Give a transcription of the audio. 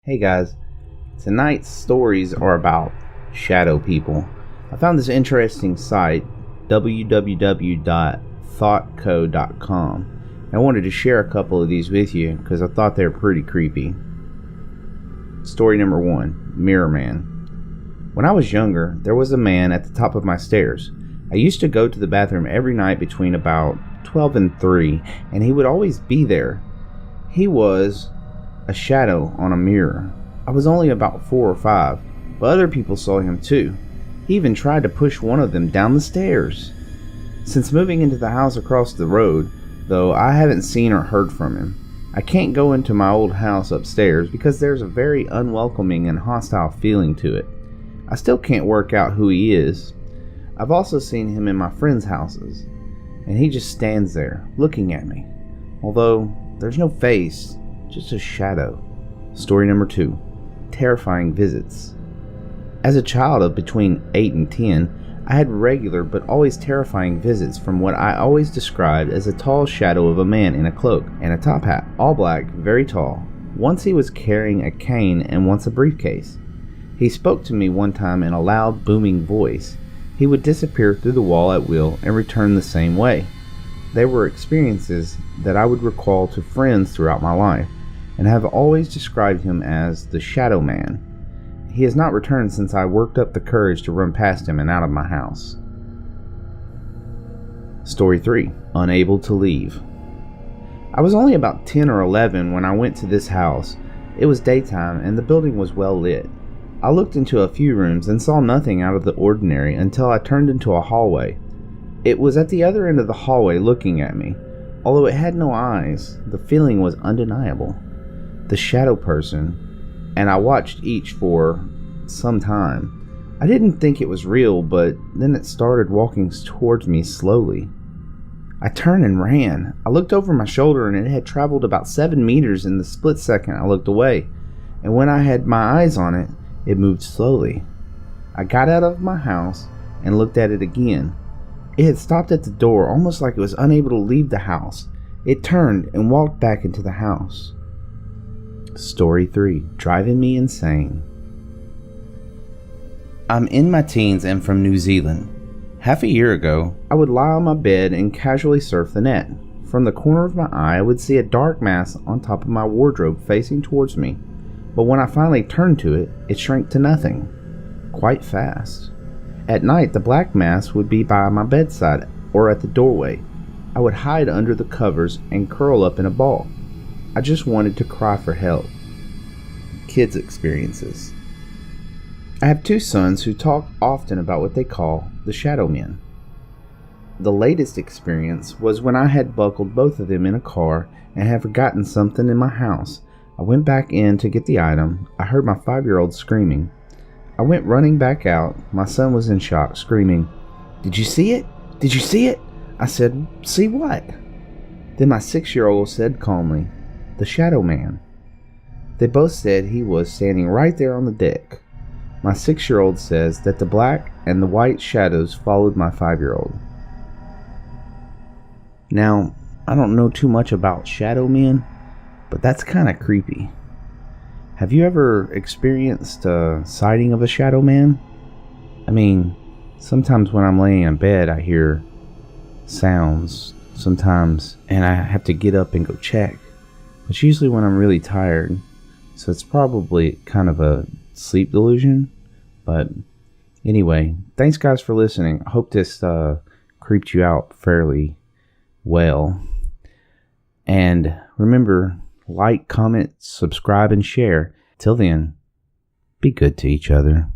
Hey guys, tonight's stories are about shadow people. I found this interesting site, www.thoughtco.com. I wanted to share a couple of these with you because I thought they were pretty creepy. Story number 1, Mirror Man. When I was younger, there was a man at the top of my stairs. I used to go to the bathroom every night between about 12 and 3, and he would always be there. He was a shadow on a mirror. I was only about 4 or 5, but other people saw him too. He even tried to push one of them down the stairs. Since moving into the house across the road, though, I haven't seen or heard from him. I can't go into my old house upstairs because there's a very unwelcoming and hostile feeling to it. I still can't work out who he is. I've also seen him in my friends' houses, and he just stands there looking at me, although there's no face, just a shadow. Story number 2, terrifying visits. As a child of between 8 and 10, I had regular but always terrifying visits from what I always described as a tall shadow of a man in a cloak and a top hat, all black, very tall. Once he was carrying a cane and once a briefcase. He spoke to me one time in a loud, booming voice. He would disappear through the wall at will and return the same way. They were experiences that I would recall to friends throughout my life, and have always described him as the Shadow Man. He has not returned since I worked up the courage to run past him and out of my house. Story 3, Unable to Leave. I was only about 10 or 11 when I went to this house. It was daytime and the building was well lit. I looked into a few rooms and saw nothing out of the ordinary until I turned into a hallway. It was at the other end of the hallway looking at me. Although it had no eyes, the feeling was undeniable. The shadow person, and I watched each for some time. I didn't think it was real, but then it started walking towards me slowly. I turned and ran. I looked over my shoulder and it had traveled about 7 meters in the split second I looked away, and when I had my eyes on it, it moved slowly. I got out of my house and looked at it again. It had stopped at the door, almost like it was unable to leave the house. It turned and walked back into the house. Story 3, Driving Me Insane. I'm in my teens and from New Zealand. Half a year ago, I would lie on my bed and casually surf the net. From the corner of my eye, I would see a dark mass on top of my wardrobe facing towards me. But when I finally turned to it, it shrank to nothing. Quite fast. At night, the black mass would be by my bedside or at the doorway. I would hide under the covers and curl up in a ball. I just wanted to cry for help. Kids' experiences. I have 2 sons who talk often about what they call the shadow men. The latest experience was when I had buckled both of them in a car and had forgotten something in my house. I went back in to get the item. I heard my 5-year-old screaming. I went running back out. My son was in shock, screaming, "Did you see it? Did you see it?" I said, "See what?" Then my 6-year-old said calmly, "The shadow man." They both said he was standing right there on the deck. My 6-year-old says that the black and the white shadows followed my 5-year-old. Now, I don't know too much about shadow men, but that's kind of creepy. Have you ever experienced a sighting of a shadow man? I mean, sometimes when I'm laying in bed, I hear sounds sometimes, and I have to get up and go check. It's usually when I'm really tired, so it's probably kind of a sleep delusion. But anyway, thanks guys for listening. I hope this creeped you out fairly well. And remember, like, comment, subscribe, and share. Till then, be good to each other.